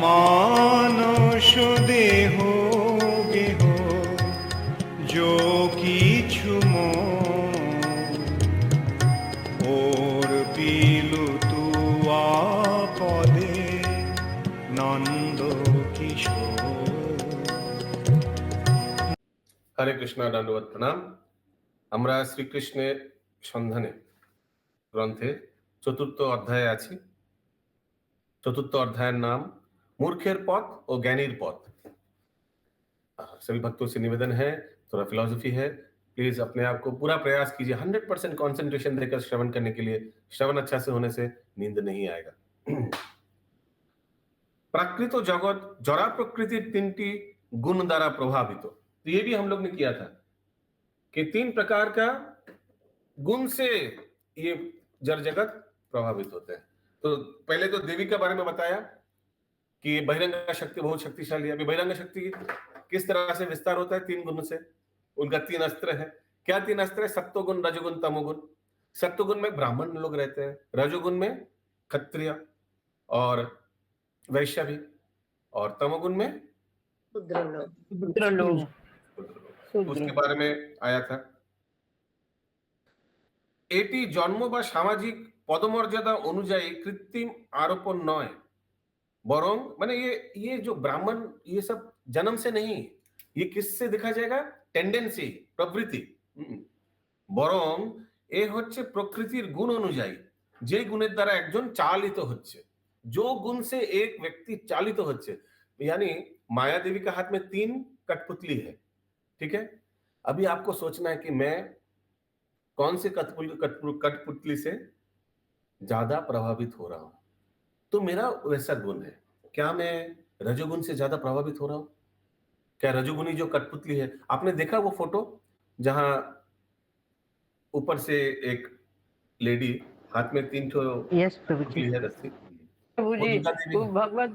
मानस देह गेह जो किछु ओर पीलु तुआ पदे नंद किशोर। हरे कृष्णा दंडवत प्रणाम। আমরা শ্রীকৃষ্ণের সন্ধানে গ্রন্থে চতুর্থ অধ্যায়ে আছি। चतुर्थ अध्याय नाम मूर्खेर पथ और ज्ञानीर पथ। सभी भक्तों से निवेदन है, थोड़ा फिलॉसफी है, प्लीज अपने आप को पूरा प्रयास कीजिए 100% कंसंट्रेशन देकर श्रवण करने के लिए। श्रवण अच्छा से होने से नींद नहीं आएगा। प्राकृत जगत जरा प्रकृति तीनटी गुण द्वारा प्रभावित। तो ये भी हम लोग ने किया था कि 3 प्रकार का गुण से ये जड़ जगत प्रभावित होते हैं। तो पहले तो देवी के बारे में बताया कि बहिरंग शक्ति बहुत शक्तिशाली है। अभी बहिरंग शक्ति किस तरह से विस्तार होता है? 3 गुण से। उनका 3 अस्त्र है। क्या 3 अस्त्र है? सत्वगुण, रजोगुण, तमोगुण। सत्वगुण में ब्राह्मण लोग रहते हैं, रजोगुण में क्षत्रिय और वैश्य भी, और तमोगुण में शूद्र लोग। उसके बारे में आया था। एटी जन्म बा सामाजिक पदमर्यादा अनुযায়ী कृत्रिम आरोपण नय, बरং माने ये जो ब्राह्मण ये सब जन्म से नहीं, ये किससे देखा जाएगा? टेंडेंसी, प्रवृत्ति। বরং এ হচ্ছে প্রকৃতির গুণ অনুযায়ী, যে গুণের দ্বারা একজন চালিত হচ্ছে। जो गुण से एक व्यक्ति चालित होচ্ছে, यानी माया देवी के हाथ में 3 कठपुतली है, ठीक है? अभी आपको सोचना है कि मैं कौन से कठपुतली से ज्यादा प्रभावित हो रहा हूं। तो मेरा वैसा गुण है। क्या मैं रजोगुण से ज्यादा प्रभावित हो रहा हूं? क्या रजोगुणी जो कठपुतली है, आपने देखा वो फोटो जहां ऊपर से एक लेडी हाथ में 3 कठपुतली है रस्सी? प्रभु जी, वो भगवत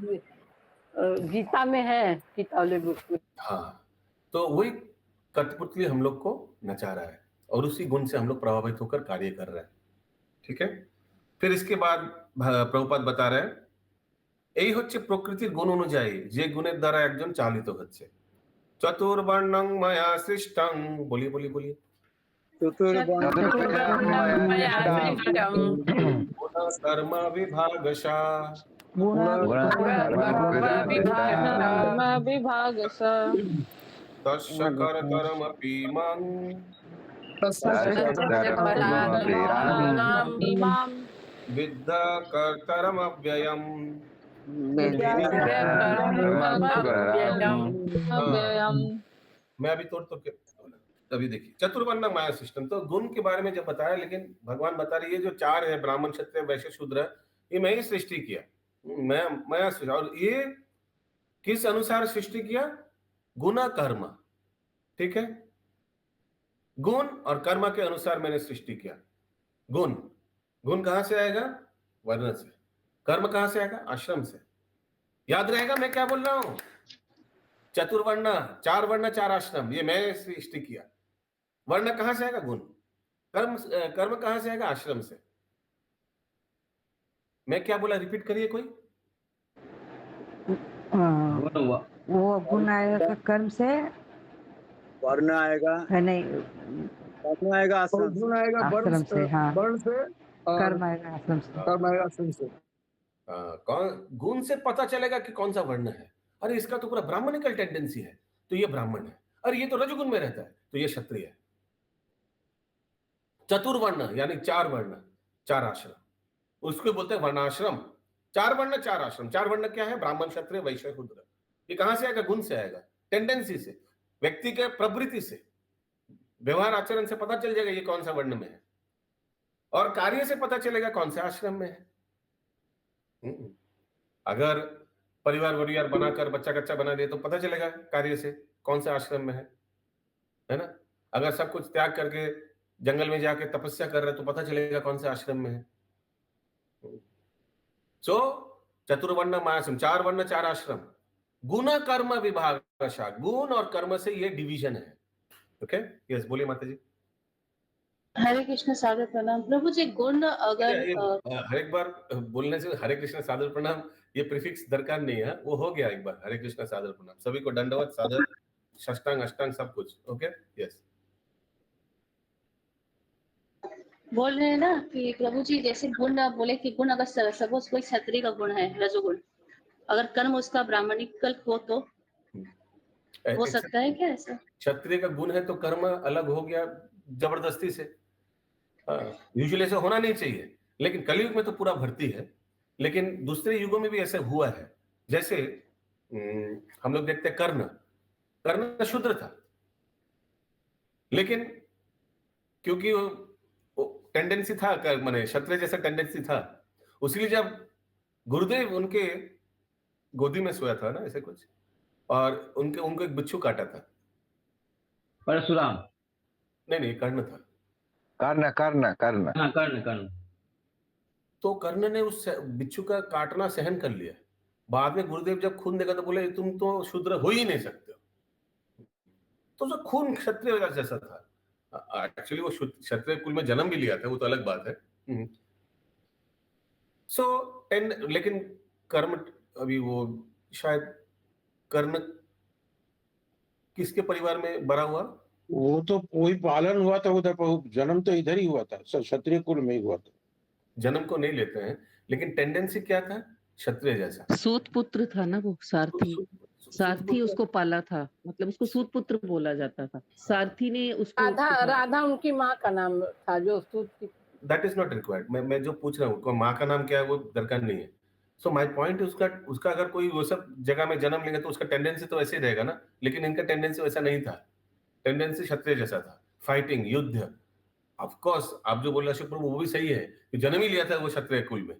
गीता में है, हाँ, तो वही कठपुतली हम लोग को नचा रहा है और उसी गुण से हम लोग प्रभावित होकर कार्य कर रहे हैं, ठीक है? फिर इसके बाद प्रभुपाद बता रहे हैं এই হচ্ছে প্রকৃতির গুণ অনুযায়ী যে গুণের দ্বারা একজন চালিত হচ্ছে। চতুর্বর্ণং মায়া সৃষ্টং, বলিয়ে বলিয়ে বলিয়ে। কর্ম বিভাগশা তস্য কর্তরমপি মাং विद्या कर्तरमव्ययम्। मैं अभी तोड़ के अभी देखिए चतुर्वर्ण माया सिस्टम। तो गुण के बारे में जब बताया, लेकिन भगवान बता रही है जो 4 है, ब्राह्मण, क्षत्रिय, वैश्य, शूद्र, ये मैं ही सृष्टि किया। मैं और ये किस अनुसार सृष्टि किया? गुना कर्म, ठीक है? गुण और कर्म के अनुसार मैंने सृष्टि किया। गुण कहां से आएगा? वर्ण से। कर्म कहां से आएगा? आश्रम से। याद रहेगा मैं क्या बोल रहा हूं? चतुर्वर्ण, 4 वर्ण 4 आश्रम, ये मैं सृष्टि किया। वर्ण कहां से आएगा? गुण। कर्म कहां से आएगा? आश्रम से। मैं क्या बोला? रिपीट करिए कोई। वो गुण आएगा कर्म से, वर्ण आएगा नहीं वर्ण आएगा आश्रम, गुण आएगा आश्रम से, हाँ, वर्ण से, कर्म आएगा आश्रम से, कर्म आएगा आश्रम से। कौन गुण से पता चलेगा कि कौन सा वर्ण है? अरे इसका तो पूरा ब्राह्मणिकल टेंडेंसी है, तो ये ब्राह्मण है। अरे ये तो रजोगुण में रहता है, तो ये क्षत्रिय है। चतुर्वर्ण यानी 4 वर्ण 4 आश्रम, उसको बोलते हैं वर्णाश्रम। 4 वर्ण 4 आश्रम। 4 वर्ण क्या है? ब्राह्मण, क्षत्रिय, वैश्य, शूद्र। ये कहां से आएगा? गुण से आएगा, टेंडेंसी से, व्यक्ति के प्रवृत्ति से, व्यवहार आचरण से पता चल जाएगा ये कौन सा वर्ण में है, और कार्य से पता चलेगा कौन से आश्रम में है। अगर परिवार वरिवार बनाकर बच्चा कच्चा बना दे तो पता चलेगा कार्य से कौन से आश्रम में है ना? अगर सब कुछ त्याग करके जंगल में जाके तपस्या कर रहे तो पता चलेगा कौन से आश्रम में है। सो चतुर्वर्ण मायाश्रम, 4 वर्ण 4 आश्रम। गुण कर्म विभाग, गुण और कर्म से ये डिवीजन है। ओके, यस, बोलिए माता जी। हरे कृष्ण सागर प्रणाम प्रभु जी। गुण अगर हर एक बार बोलने से हरे कृष्ण सादर प्रणाम ये प्रीफिक्स दरकार नहीं है, वो हो गया एक बार। हरे कृष्ण सादर प्रणाम, सभी को दंडवत सादर साष्टांग अष्टांग सब कुछ। Okay, yes. बोल रहे हैं ना कि प्रभु जी जैसे गुण आप बोले कि गुण अगर सपोज कोई क्षत्रिय का गुण है रजोगुण, अगर कर्म उसका ब्राह्मणिकल हो तो हो सकता है क्या ऐसा? क्षत्रिय का गुण है तो कर्म अलग हो गया जबरदस्ती से। यूजुअली ऐसा होना नहीं चाहिए, लेकिन कलयुग में तो पूरा भर्ती है। लेकिन दूसरे युगों में भी ऐसे हुआ है। जैसे हम लोग देखते हैं कर्ण, कर्ण शूद्र था, लेकिन क्योंकि वो टेंडेंसी था, माने क्षत्रिय जैसा टेंडेंसी था, उसलिए जब गुरुदेव उनके गोदी में सोया था ना ऐसे कुछ, और उनके उनको एक बिच्छू काटा था। परशुराम। नहीं नहीं, कर्ण था। कर्ण कर्ण कर्ण हाँ, कर्ण कर्ण। तो कर्ण ने उस बिच्छू का काटना सहन कर लिया। बाद में गुरुदेव जब खून देखा तो बोले तुम तो शूद्र हो ही नहीं सकते हो। तो जो खून क्षत्रिय जैसा था, एक्चुअली वो क्षत्रिय कुल में जन्म भी लिया था, वो तो अलग बात है। सो लेकिन कर्म, अभी वो शायद कर्ण किसके परिवार में बड़ा हुआ? वो तो वही पालन हुआ था उधर, पर जन्म तो इधर ही हुआ था, क्षत्रिय कुल में ही हुआ था। जन्म को नहीं लेते हैं, लेकिन टेंडेंसी क्या था? क्षत्रिय जैसा। सूत पुत्र था ना वो, सारथी। सारथी उसको पाला था, मतलब उसको सूत पुत्र बोला जाता था। सारथी ने उसको राधा उनकी माँ का नाम था जो सूत की। That is not required. मैं जो पूछ रहा हूँ माँ का नाम क्या है वो दरकार नहीं है। सो माय पॉइंट, उसका अगर कोई वो सब जगह में जन्म लेंगे तो उसका टेंडेंसी तो ऐसे ही रहेगा ना। लेकिन इनका टेंडेंसी वैसा नहीं था। टेंडेंसी क्षत्रिय जैसा था, फाइटिंग, युद्ध। ऑफ कोर्स आप जो बोल रहे शिव प्रभु वो भी सही है कि जन्म ही लिया था वो क्षत्रिय कुल में,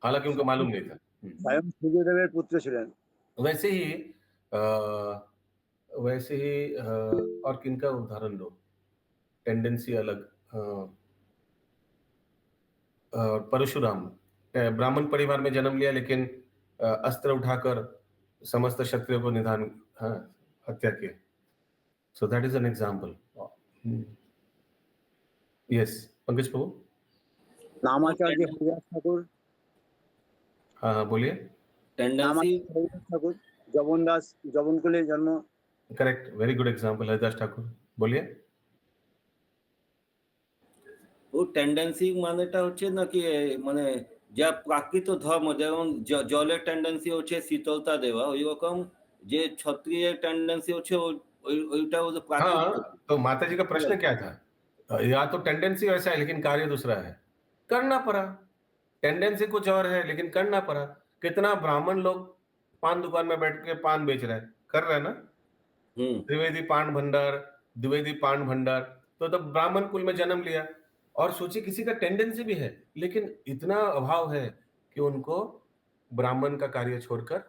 हालांकि उनको मालूम नहीं था। स्वयं सूर्यदेवेर पुत्र छिलेन। वैसे ही और किनका उदाहरण दो, टेंडेंसी अलग। परशुराम ब्राह्मण परिवार में जन्म लिया, लेकिन अस्त्र उठाकर समस्त क्षत्रियों को निधान, हत्या किया। So that is an example. Yes, Pankaj Prabhu. Namacharya Haridas Thakur. हाँ बोलिए। टेंडेंसी हरिदास ठाकुर, जबनदास, जबनकुले जन्म। Correct, very good example, Haridas Thakur. बोलिए। ও টেন্ডেন্সি মানেটা হচ্ছে নাকি মানে যা প্রাকৃত ধর্ম, যেমন জলের টেন্ডেন্সি হচ্ছে শীতলতা দেওয়া, ওই রকম যে ক্ষত্রিয়ের টেন্ডেন্সি হচ্ছে ওইটা হচ্ছে প্রাকৃত। हाँ, तो माता जी का प्रश्न क्या था? या तो टेंडेंसी वैसा है लेकिन कार्य दूसरा है, करना पड़ा। टेंडेंसी कुछ और है लेकिन करना पड़ा। कितना ब्राह्मण लोग पान दुकान में बैठ के पान बेच रहे हैं, कर रहे हैं ना। त्रिवेदी पान भंडार, द्विवेदी पान भंडार। तो तब ब्राह्मण कुल में जन्म लिया, और सोचिए किसी का टेंडेंसी भी है लेकिन इतना अभाव है कि उनको ब्राह्मण का कार्य छोड़कर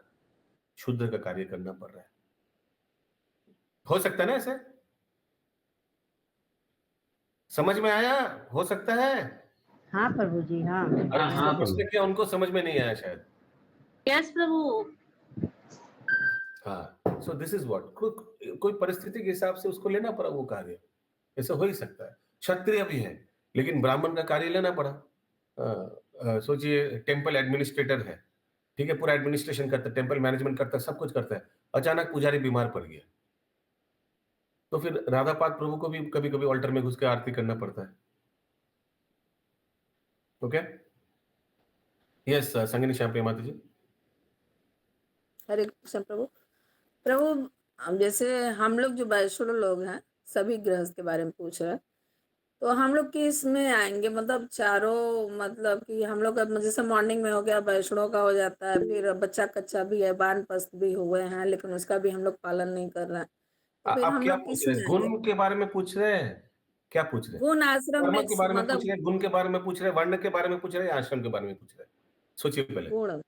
शूद्र का कार्य करना पड़ रहा है। हो सकता है ना ऐसे? समझ में आया? हो सकता है। हाँ प्रभु जी, हाँ। हाँ, प्रश्न क्या उनको समझ में नहीं आया शायद। यस प्रभु। हाँ, सो दिस इज व्हाट, कोई परिस्थिति के हिसाब से उसको लेना पड़ा वो कार्य। ऐसा हो ही सकता है। क्षत्रिय भी है लेकिन ब्राह्मण का कार्य लेना पड़ा। सोचिए टेम्पल एडमिनिस्ट्रेटर है, ठीक है, पूरा एडमिनिस्ट्रेशन करता है, टेम्पल मैनेजमेंट करता है, सब कुछ करता है। अचानक पुजारी बीमार पड़ गया, तो फिर राधापाद प्रभु को भी कभी कभी ऑल्टर में घुस के आरती करना पड़ता है। ओके, यस संगिनी श्याम माता जी। हरे कृष्ण प्रभु। प्रभु हम जैसे हम लोग जो वैष्णव लोग हैं, सभी गृहस्थ के बारे में पूछ रहे हैं, तो हम लोग किस में आएंगे? मतलब चारों, मतलब कि हम लोग जैसे मॉर्निंग में हो गया वैष्णव का हो जाता है, फिर बच्चा कच्चा भी है, वानप्रस्थ भी हुए हैं, लेकिन उसका भी हम लोग पालन नहीं कर रहे हैं, तो फिर आप हम क्या लोग पूछ किस रहे में हैं? आएंगे? गुण के बारे में पूछ रहे हैं? क्या पूछ रहे हैं? गुण आश्रम कर्म में के बारे में पूछ मतलब रहे हैं, गुण के बारे में पूछ रहे हैं, वर्ण के बारे में पूछ रहे हैं, आश्रम के बारे में पूछ रहे हैं? सोचिए पहले। गुण,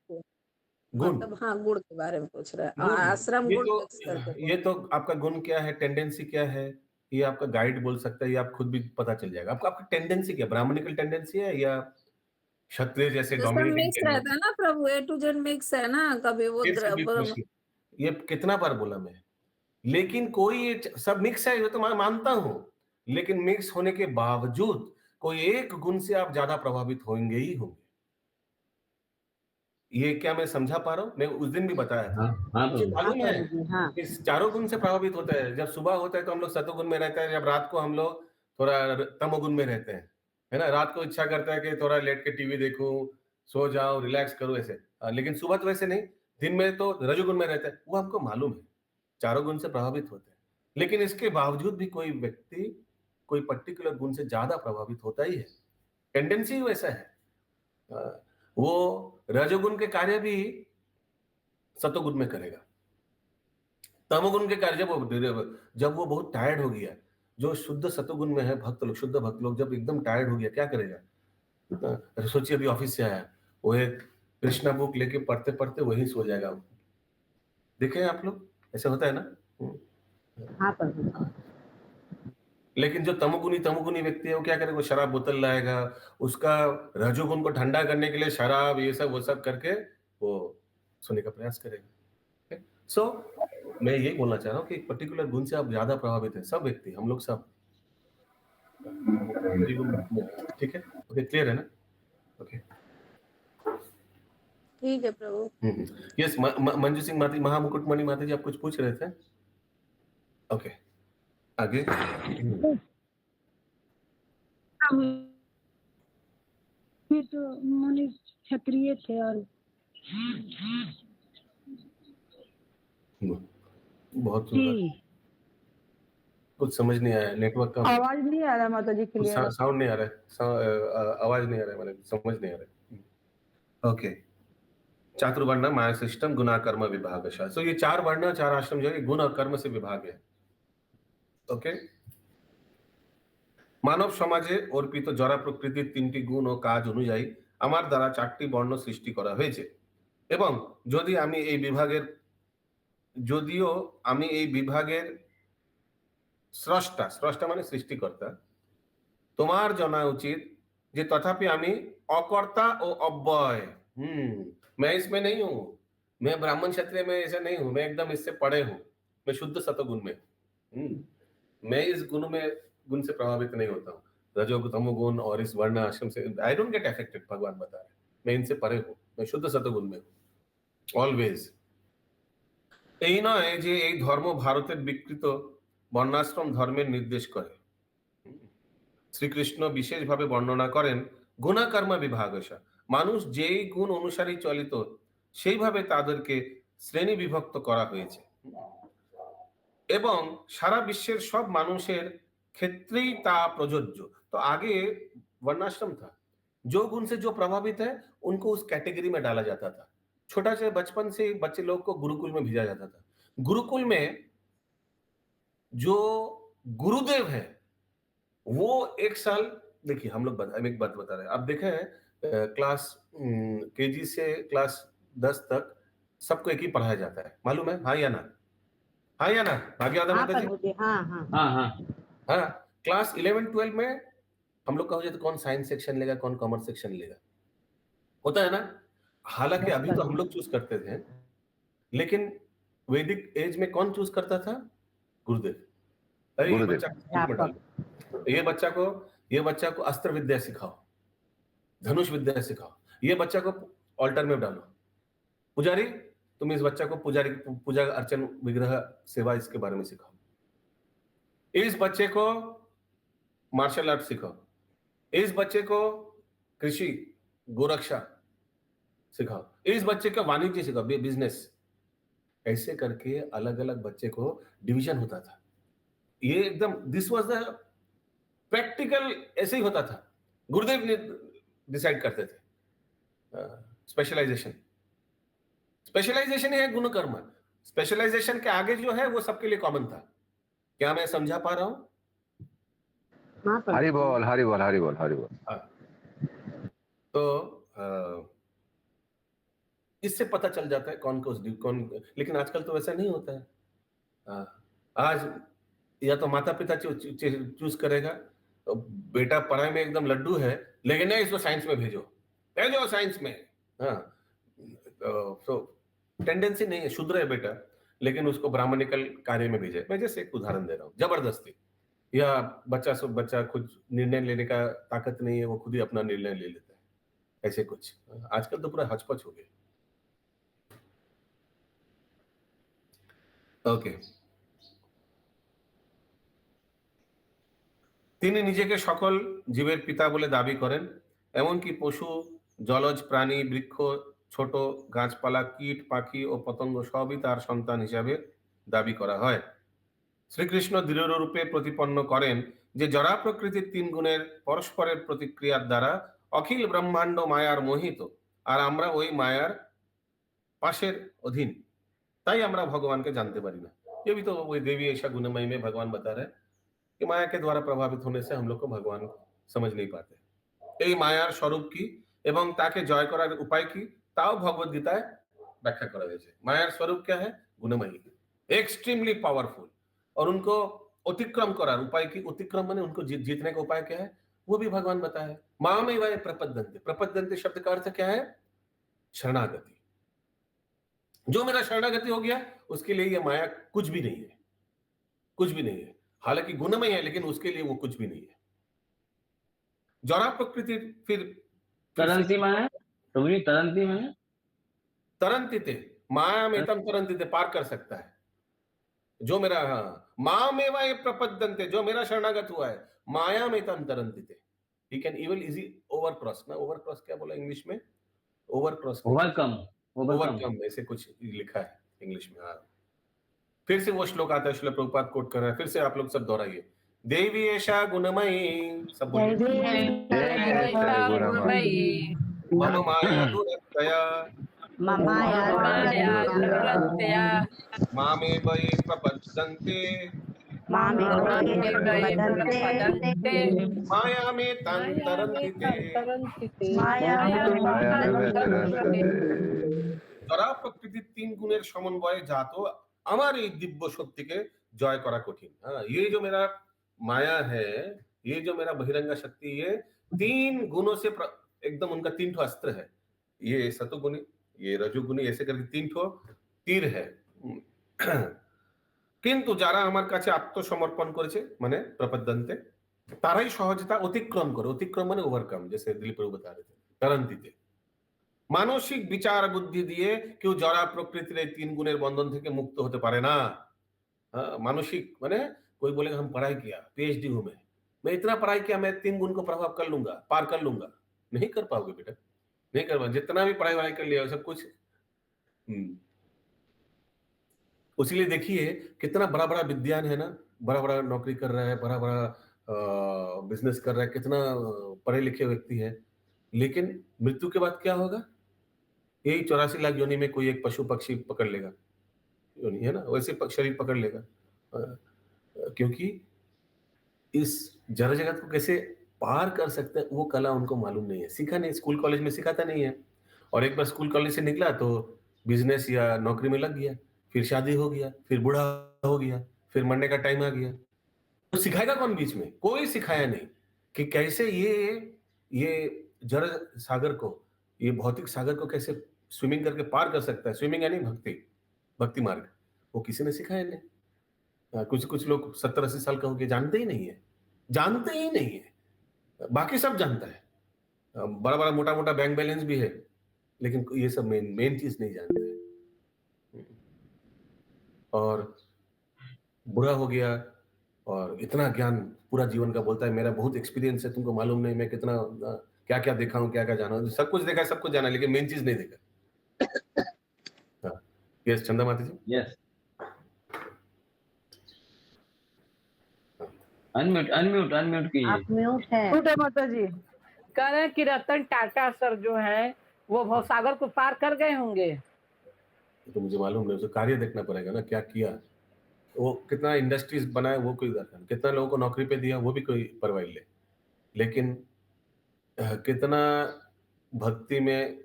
गुण, मतलब हाँ गुण के बारे में पूछ रहे हैं। गुण, आश्रम ये गुण तो मिक्स करके ये तो आपका गुण क्या है, टेंडेंसी क्या है, ये आपका गाइड बोल सकता है, ये आप खुद भी पता चल जाएगा आपको। आपकी टेंडेंसी क्या, ब्राह्मणिकल टेंडेंसी है या क्षत्रिय जैसे तो सब डोमिनेटिंग मिक्स रहता है ना प्रभु, ए टू जेड मिक्स है ना, कभी वो ये कितना बार बोला मैं? लेकिन कोई सब मिक्स है, ये तो मैं मानता हूं, लेकिन मिक्स होने के बावजूद कोई एक गुण से आप ज्यादा प्रभावित होंगे ही होंगे। ये क्या मैं समझा पा रहा हूँ? मैं उस दिन भी बताया था। हाँ मुझे प्रभु। मालूम हाँ है प्रभु जी, हाँ। इस चारों गुण से प्रभावित होता है। जब सुबह होता है तो हम लोग सतोगुण में रहते हैं, जब रात को हम लोग थोड़ा तमोगुण में रहते हैं, है ना। रात को इच्छा करता है कि थोड़ा लेट के टीवी देखूं, सो जाऊं, रिलैक्स करूं ऐसे। लेकिन सुबह तो वैसे नहीं, दिन में तो रजोगुण में रहता है। वो हमको मालूम है, चारों गुण से प्रभावित होते हैं। लेकिन इसके बावजूद भी कोई व्यक्ति कोई पर्टिकुलर गुण से ज्यादा प्रभावित होता ही है, टेंडेंसी वैसा है। वो रजोगुण के कार्य भी सतोगुण में करेगा। तमोगुण के कार्य जब वो बहुत टायर्ड हो गया, जो शुद्ध सतोगुण में है भक्त लोग, शुद्ध भक्त लोग जब एकदम टायर्ड हो गया, क्या करेगा? सोचिए अभी ऑफिस से आया, वो एक कृष्णा बुक लेके पढ़ते पढ़ते वहीं सो जाएगा। देखे आप लोग, ऐसा होता है ना। हाँ प्रभु। लेकिन जो तमोगुणी व्यक्ति है वो क्या करेगा? वो शराब बोतल लाएगा, उसका रजोगुण को ठंडा करने के लिए शराब ये सब वो सब करके वो सोने का प्रयास करेगा। सो मैं यही बोलना चाह रहा हूँ कि एक पर्टिकुलर गुण से आप ज्यादा प्रभावित है, सब व्यक्ति, हम लोग सब। ठीक है, ओके, क्लियर है ना? ओके, ठीक है प्रभु। यस, मंजू सिंह माता, महामुकुटमणि माता जी, आप कुछ पूछ रहे थे? ओके, आगे। तो माने क्षत्रिय थे और बहुत सुंदर। कुछ समझ नहीं आया, नेटवर्क का आवाज नहीं आ रहा माता जी क्लियर। साउंड नहीं आ रहा है, आवाज नहीं आ रहा है, मतलब समझ नहीं आ रहा है। ओके, चातुर्वर्ण माया सिस्टम गुना कर्म विभाग। सो ये 4 वर्ण 4 आश्रम जो है गुण और कर्म से विभाग है। ओके, মানব সমাজে অর্পিত জরা প্রকৃতির 3টি গুণ ও কাজ অনুযায়ী আমার দ্বারা 4টি বর্ণ সৃষ্টি করা হয়েছে, এবং যদিও আমি এই বিভাগের স্রষ্টা মানে সৃষ্টিকর্তা, তোমার জানা উচিত যে তথাপি আমি অকর্তা ও অব্যয়। मैं इसमें नहीं हूं, मैं ब्राह्मण क्षत्रिय में ऐसा नहीं हूं, मैं एकदम इससे परे हूं, मैं शुद्ध सतोगुण में हूं। मैं इस गुण से प्रभावित नहीं होता हूँ, रजोगुण तमोगुण और इस वर्ण आश्रम से आई डोंट गेट अफेक्टेड। भगवान बता रहे मैं इनसे परे हूँ, मैं शुद्ध सतोगुण में हूँ অলওয়েজ। এই নয় যে এই ধর্ম ভারতের বিকৃত বর্ণাশ্রম ধর্মের নির্দেশ করে। শ্রীকৃষ্ণ বিশেষভাবে বর্ণনা করেন গুণাকর্ম বিভাগসা, মানুষ যেই গুণ অনুসারী চলিত সেইভাবে তাদেরকে শ্রেণী বিভক্ত করা হয়েছে, এবং সারা বিশ্বের সব মানুষের क्षेत्रीय ता प्रযোজ্য। तो आगे वर्णाश्रम था, जो गुण से जो प्रभावित है उनको उस कैटेगरी में डाला जाता था। छोटा से बचपन से बच्चे लोग को गुरुकुल में भेजा जाता था। गुरुकुल में जो गुरुदेव है वो 1 साल, देखिए हम एक बात बता रहे हैं, आप देखें क्लास केजी से क्लास 10 तक सबको एक ही पढ़ाया जाता है, मालूम है? हाँ या ना? हाँ या ना? भाग्यवादा माता जी? हाँ, क्लास 11-12 में हम लोग का हो जाए तो कौन साइंस सेक्शन लेगा, कौन कॉमर्स सेक्शन लेगा, होता है ना। हालांकि अभी तो हम लोग चूज करते थे, लेकिन वैदिक एज में कौन चूज करता था? गुरुदेव। अरे ये बच्चा को अस्त्र विद्या सिखाओ, धनुष विद्या सिखाओ, ये बच्चा को ऑल्टर में डालो, पुजारी तुम इस बच्चा को पूजा अर्चन विग्रह सेवा इसके बारे में सिखाओ, इस बच्चे को मार्शल आर्ट सिखाओ, इस बच्चे को कृषि गोरक्षा सिखाओ, इस बच्चे का वाणिज्य सिखाओ, बिजनेस। ऐसे करके अलग अलग बच्चे को डिवीजन होता था। ये एकदम दिस वाज द प्रैक्टिकल, ऐसे ही होता था। गुरुदेव ने डिसाइड करते थे। स्पेशलाइजेशन है गुण कर्म। स्पेशलाइजेशन के आगे जो है वो सबके लिए कॉमन था। क्या मैं समझा पा रहा हूं? हरि बोल हरि बोल हरि बोल हरि बोल। तो इससे पता चल जाता है कौन, लेकिन आजकल तो वैसा नहीं होता है। आज या तो माता पिता चूज करेगा, तो बेटा पढ़ाई में एकदम लड्डू है, लेकिन नहीं इसको साइंस में भेजो साइंस में। हाँ, तो टेंडेंसी नहीं है, शुद्र है बेटा, लेकिन उसको ब्राह्मणिकल कार्य में भेजे। मैं जैसे एक उदाहरण दे रहा हूँ, जबरदस्ती या बच्चा खुद निर्णय लेने का ताकत नहीं है, वो खुद ही अपना निर्णय ले लेता है, ऐसे कुछ। आजकल तो पूरा हचपच हो गया। ওকে, তিনি নিজেকে সকল জীবের পিতা বলে দাবি করেন, এমনকি পশু, জলজ প্রাণী, বৃক্ষ, ছোট গাছপালা, কীট, পাখি ও পতঙ্গ সবই তার সন্তান হিসাবে দাবি করা হয়। শ্রীকৃষ্ণ দৃঢ়রূপে প্রতিপন্ন করেন যে জড়া প্রকৃতির তিন গুণের পরস্পরের প্রতিক্রিয়ার দ্বারা অখিল ব্রহ্মাণ্ড মায়ার মোহিত, আর আমরা ওই মায়ার পাশের অধীন, ताई हमरा भगवान के जानते पारी ना। ये भी तो वही देवी ऐसा गुणमय में भगवान बता रहे हैं कि माया के द्वारा प्रभावित होने से हम लोग को भगवान को समझ नहीं पाते। এই মায়ার স্বরূপ কি এবং তাকে জয় করার উপায় কি তাও ভগবত গীতায় व्याख्या करा হয়েছে। मायार स्वरूप क्या है? गुणमयी, एक्सट्रीमली पावरफुल, और उनको अतिक्रम करार उपाय की, अतिक्रम माने उनको जीतने का उपाय क्या है वो भी भगवान बताया है। मामेव प्रपद्यन्ते, प्रपद्यन्ते शब्द का अर्थ क्या है? शरणागति। जो मेरा शरणागति हो गया उसके लिए ये माया कुछ भी नहीं है, कुछ भी नहीं है। हालांकि गुणमय है लेकिन उसके लिए वो कुछ भी नहीं है। जरा प्रकृति फिर तरंती माने प्रभु जी, तरंती माने तरंतिते, माया में तम तरंतिते, पार कर सकता है। जो मेरा माँ में वह प्रपद्यन्ते, जो मेरा शरणागत हुआ है, माया में तम तरंतिते, he can even easy over cross ना। ओवर क्रॉस क्या बोला इंग्लिश में? ओवर क्रॉस, ओवरकम, ओवरकम ऐसे कुछ लिखा है इंग्लिश में। हाँ, फिर से वो श्लोक आता है, श्रील प्रभुपाद कोट कर रहा है, फिर से आप लोग सब दोहराइए। देवी ऐशा गुणमयी, सब बोलिए। मम माया दुरत्यया मामेव ये प्रपद्यन्ते माया में तंतरन्तिते। जरा प्रकृति तीन गुणेर समन्वये जातो আমার এই दिव्य शक्ति के जय करा कठिन। हाँ, ये जो मेरा माया है, ये जो मेरा बहिरंगा शक्ति, ये तीन गुणों से एकदम उनका तीन ठो अस्त्र है। ये सतोगुणी, ये रजोगुणी, ऐसे करके तीन ठो तीर है। কিন্তু যারা আমার কাছে আত্মসমর্পণ করেছে মানে প্রপদ্যন্তে, তারাই সহজতা অতিক্রম করে। অতিক্রম মানে ওভারকাম, जैसे दिलीप प्रभु बता रहे थे, तरंतिते। মানসিক বিচার বুদ্ধি দিয়ে কেউ জড়া প্রকৃতির এই তিন গুণের বন্ধন থেকে মুক্ত হতে পারে না। मानसिक माने कोई बोलेगा हम पढ़ाई किया, पीएचडी हूं मैं इतना पढ़ाई किया, मैं तीन गुण को प्रभाव कर लूंगा, पार कर लूंगा। नहीं कर पाओगे बेटा, नहीं कर पाओगे। जितना भी पढ़ाई वढ़ाई कर लिया सब कुछ। उसीलिए देखिए कितना बड़ा बड़ा विद्वान है ना, बड़ा बड़ा नौकरी कर रहा है, बड़ा बड़ा बिजनेस कर रहा है, कितना पढ़े लिखे व्यक्ति है, लेकिन मृत्यु के बाद क्या होगा? यही 84 लाख योनि में कोई एक पशु पक्षी पकड़ लेगा, योनि है ना, वैसे शरीर पकड़ लेगा। क्योंकि इस जड़ जगत को कैसे पार कर सकते हैं वो कला उनको मालूम नहीं है, सीखा नहीं, स्कूल कॉलेज में सिखाता नहीं है। और एक बार स्कूल कॉलेज से निकला तो बिजनेस या नौकरी में लग गया, फिर शादी हो गया, फिर बूढ़ा हो गया, फिर मरने का टाइम आ गया। तो सिखाएगा कौन बीच में? कोई सिखाया नहीं कि कैसे ये जड़ सागर को, ये भौतिक सागर को कैसे स्विमिंग करके पार कर सकता है। स्विमिंग यानी भक्ति मार्ग, वो किसी ने सिखाया नहीं। कुछ लोग 70-80 साल का हो गए, जानते ही नहीं है, जानते ही नहीं है। बाकी सब जानता है, बड़ा बड़ा मोटा मोटा बैंक बैलेंस भी है, लेकिन ये सब मेन चीज नहीं जानते हैं। और बुरा हो गया और इतना ज्ञान पूरा जीवन का बोलता है, मेरा बहुत एक्सपीरियंस है, तुमको मालूम नहीं मैं कितना क्या क्या देखा हूँ, क्या क्या जाना हूँ। सब कुछ देखा है, सब कुछ जाना है, लेकिन मेन चीज नहीं देखा। यस चंदा माता जी, यस अनम्यूट कीजिए। आप म्यूट है। छोटे माता जी कह रहे हैं कि रतन टाटा सर जो है वो भवसागर को पार कर गए होंगे। तो मुझे मालूम नहीं, उसे कार्य देखना पड़ेगा ना, क्या किया वो, कितना इंडस्ट्रीज बनाए वो कोई दरकार, कितना लोगों को नौकरी पे दिया वो भी कोई परवाह ले, लेकिन कितना भक्ति में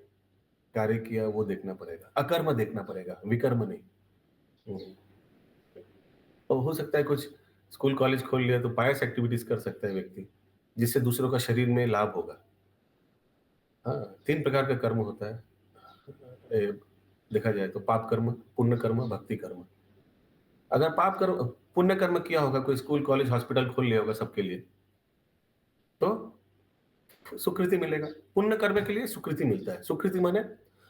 कार्य किया वो देखना पड़ेगा। अकर्म देखना पड़ेगा, विकर्म नहीं। तो हो सकता है कुछ स्कूल कॉलेज खोल लिया तो पायस एक्टिविटीज कर सकता है व्यक्ति, जिससे दूसरों का शरीर में लाभ होगा। हाँ, 3 प्रकार का कर्म होता है देखा जाए तो, पाप कर्म, पुण्य कर्म, भक्ति कर्म। अगर पाप कर्म पुण्य कर्म किया होगा, कोई स्कूल कॉलेज हॉस्पिटल खोल लिया होगा सबके लिए, तो सुकृति मिलेगा। पुण्य कर्म के लिए सुकृति मिलता है। सुकृति माने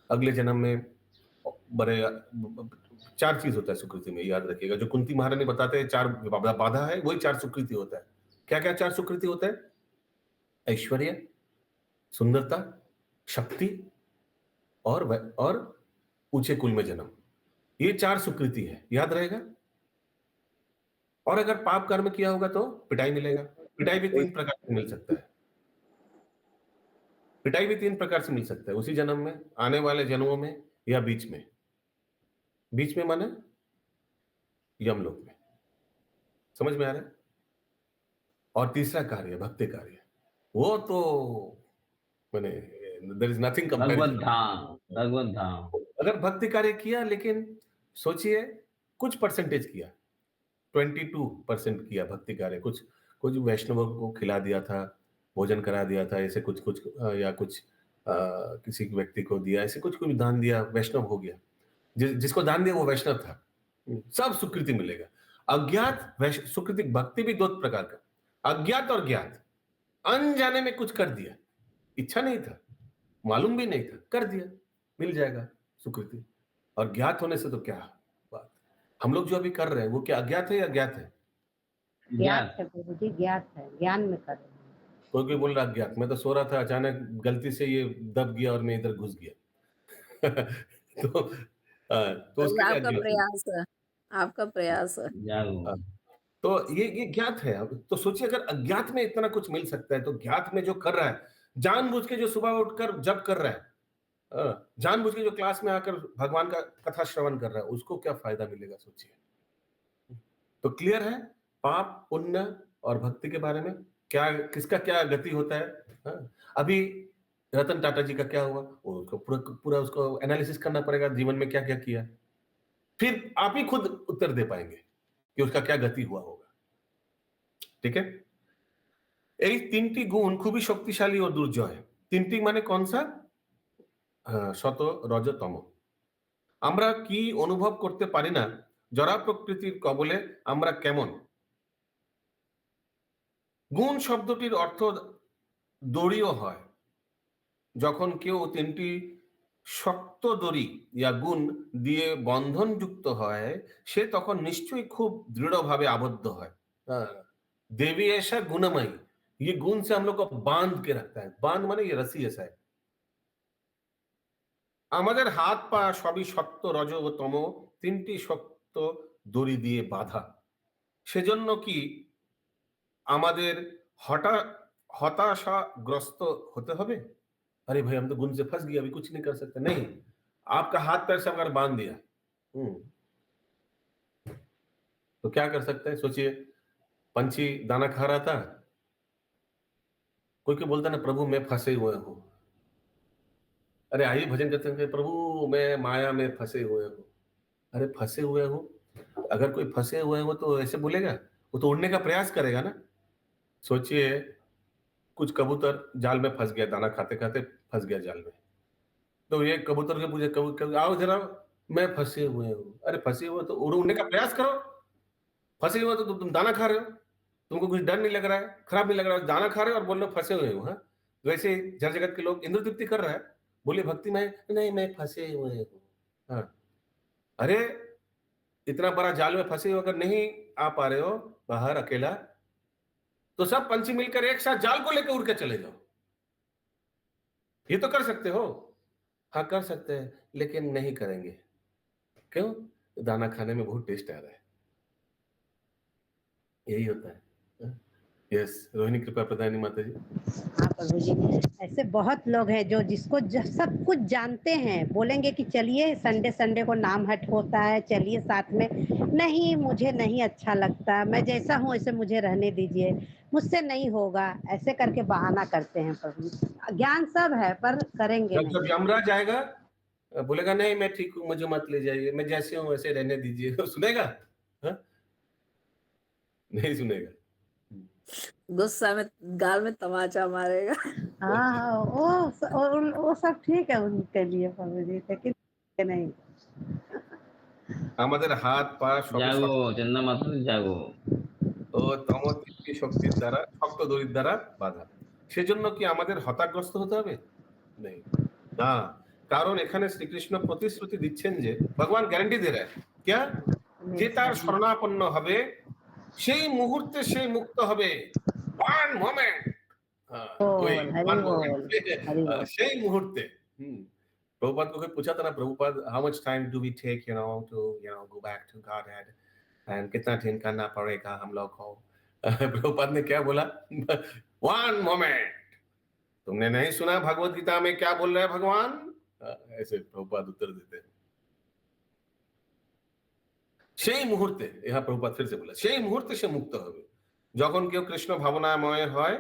अगले जन्म में बड़े 4 चीज होता है सुकृति में, याद रखिएगा। जो कुंती महारानी बताते हैं 4 बाधा है, वही 4 सुकृति होता है। क्या क्या 4 सुकृति होता है? ऐश्वर्य, सुंदरता, शक्ति और ऊंचे कुल में जन्म। ये 4 सुकृति है, याद रहेगा। और अगर पाप कर्म किया होगा तो पिटाई मिलेगा। पिटाई भी 3 प्रकार से मिल सकता है। पिटाई भी 3 प्रकार से मिल सकता है, उसी जन्म में, आने वाले जन्मों में, या बीच में। बीच में माने यमलोक में। समझ में आ रहा है? और तीसरा कार्य भक्ति कार्य, वो तो माने देयर इज नथिंग भगवत कंपैरिजन। धाम, भगवत धाम। अगर भक्ति कार्य किया, लेकिन सोचिए कुछ परसेंटेज किया, 22% किया भक्ति कार्य, कुछ वैष्णवों को खिला दिया था, भोजन करा दिया था, ऐसे कुछ या कुछ किसी व्यक्ति को दिया, ऐसे कुछ दान दिया, वैष्णव हो गया। जिसको दान दिया वो वैष्णव था, सब सुकृति मिलेगा। अज्ञात सुकृति भक्ति भी 2 प्रकार का, अज्ञात और ज्ञात। अनजाने में कुछ कर दिया, इच्छा नहीं था, मालूम भी नहीं था, कर दिया, मिल जाएगा सुकृति। और ज्ञात होने से तो क्या बात। हम लोग जो अभी कर रहे हैं वो क्या अज्ञात है या ज्ञात है? ज्ञात है प्रभु जी, ज्ञात है, ज्ञान में कर रहे हैं। कोई बोल रहा अज्ञात। मैं तो सो रहा था, अचानक गलती से ये दब गया और मैं इधर घुस गया। तो उसके लिए आपका अज्ञात। प्रयास है, आपका प्रयास है। तो ये ज्ञात है। अब तो सोचिए अगर अज्ञात में इतना कुछ मिल सकता है, तो ज्ञात में जो कर रहा है, जानबूझ के जो सुबह उठकर जप कर रहा है, जानबूझ के जो क्लास में आकर भगवान का कथा श्रवण कर रहा है, उसको क्या फायदा मिलेगा सोचिए। तो क्लियर है पाप, पुण्य और भक्ति के बारे में, क्या किसका क्या गति होता है। अभी रतन टाटा जी का क्या हुआ, उसको पूरा उसको एनालिसिस करना पड़ेगा, जीवन में क्या क्या किया, फिर आप ही खुद उत्तर दे पाएंगे कि उसका क्या गति हुआ होगा। ठीक है। এই 3টি গুণ খুবই শক্তিশালী ও দুর্জয়। 3টি মানে কোন সা? শত, রজ, তম। আমরা কি অনুভব করতে পারি না জড়া প্রকৃতির কবলে আমরা কেমন? গুণ শব্দটির অর্থ দড়িও হয়। যখন কেউ 3টি শক্ত দড়ি या গুণ দিয়ে বন্ধনযুক্ত হয়, সে তখন নিশ্চয়ই খুব দৃঢ়ভাবে আবদ্ধ হয়। देवी ऐसा गुणमयी, ये गुण से हम लोग को बांध के रखता है। बांध माने ये रस्सी ऐसा है। আমাদের হাত পা সবই সত্য, রজ ও তম, 3টি শক্ত দড়ি দিয়ে বাঁধা। সেজন্য কি আমাদের हताशाग्रस्त होते হবে? अरे भाई हम तो गुण से फंस गए, अभी कुछ नहीं कर सकते। नहीं, आपका हाथ पैर से अगर बांध दिया तो क्या कर सकते हैं? सोचिए, पंछी दाना खा रहा था, कोई बोलता ना प्रभु मैं फंसे हुए हूं। अरे आइए भजन करते हैं, प्रभु मैं माया में फंसे हुए हूं। अरे फंसे हुए हो, अगर कोई फंसे हुए हो तो ऐसे बोलेगा? वो तो उड़ने का प्रयास करेगा ना। सोचिए कुछ कबूतर जाल में फंस गया, दाना खाते खाते फंस गया जाल में, तो ये कबूतर के पूछे, कबूतर आओ जरा, मैं फंसे हुए हूं। अरे फंसे हुए तो उड़ने का प्रयास करो, फंसे हुए तो तुम दाना खा रहे हो, तुमको कुछ डर नहीं लग रहा है, खराब नहीं लग रहा है, दाना खा रहे हो और बोल रहे हो फंसे हुए हो। हाँ, वैसे जड़ जगत के लोग इंद्र तृप्ति कर रहा है, बोले भक्ति में नहीं मैं फंसे हुए हूँ। हाँ, अरे इतना बड़ा जाल में फंसे हो, अगर नहीं आ पा रहे हो बाहर अकेला, तो सब पंछी मिलकर एक साथ जाल को लेकर उड़ के चले जाओ। ये तो कर सकते हो। हाँ कर सकते हैं, लेकिन नहीं करेंगे। क्यों? दाना खाने में बहुत टेस्ट आ रहा है, यही होता है। यस, रोहिणी कृपा प्रदानी माता जी। हाँ प्रभु जी, ऐसे बहुत लोग हैं जो जिसको सब कुछ जानते हैं, बोलेंगे कि चलिए संडे संडे को नाम हट होता है, चलिए साथ में। नहीं, मुझे नहीं अच्छा लगता, मैं जैसा हूँ ऐसे मुझे रहने दीजिए, मुझसे नहीं होगा, ऐसे करके बहाना करते हैं प्रभु। ज्ञान सब है पर करेंगे नहीं। जब यमराज आएगा बोलेगा नहीं मैं ठीक हूँ, मुझे मत ले जाइए, मैं जैसे हूँ वैसे रहने दीजिए, सुनेगा? हा? नहीं सुनेगा। गुस्सा में गाल में तमाचा मारेगा। हाँ हाँ, वो सब ठीक है उनके लिए प्रभु जी, लेकिन नहीं। আমাদের হাত পা সবই जागो चंदा माता जागो ও তমোতৃপ্তি শক্তির দ্বারা শক্ত দড়ির দ্বারা বাধা। সেজন্য কি আমাদের হতাগ্রস্ত হতে হবে? নেই না, কারণ এখানে শ্রীকৃষ্ণ প্রতিশ্রুতি দিচ্ছেন যে ভগবান গ্যারান্টি দে রहा है क्या যে তার শরণাপন্ন হবে সেই মুহূর্তে সেই মুক্ত হবে। ওয়ান মোমেন্ট, সেই মুহূর্তে। प्रभुपाद को कोई पूछा था ना, Prabhupada how much time do we take to go back to Godhead and कितना दिन करना पड़ेगा हम लोग को? प्रभुपाद ने क्या बोला? One moment. तुमने नहीं सुना भगवत गीता में क्या बोल रहे हैं भगवान? ऐसे प्रभुपाद उत्तर देते हैं। সেই মুহূর্তে, यहाँ प्रभुपाद फिर से बोला সেই মুহূর্তে সে মুক্ত হবে যখন কেউ কৃষ্ণ ভাবনাময় হয়।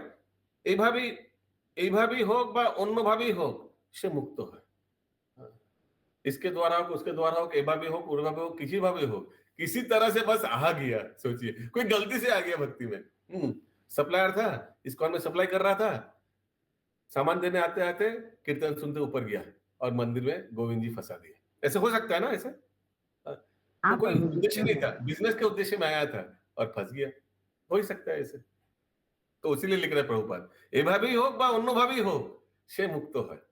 এইভাবেই হোক বা অন্যভাবেই হোক সে মুক্ত হয়। इसके द्वारा हो उसके द्वारा हो, एभावे हो उर्भावे हो, किसी भावे हो, किसी तरह से बस आ गया। सोचिए कोई गलती से आ गया भक्ति में। सप्लायर था, इस्कॉन में सप्लाई कर रहा था, सामान देने आते आते कीर्तन सुनते ऊपर गया और मंदिर में गोविंद जी फंसा दिए। ऐसे हो सकता है ना? ऐसे तो कोई उद्देश्य नहीं था, बिजनेस के उद्देश्य में आया था और फंस गया। हो ही सकता है ऐसे। तो इसीलिए लिख रहे प्रभुपाद एभावेই হোক বা অন্যভাবেই হোক সে মুক্ত হয়।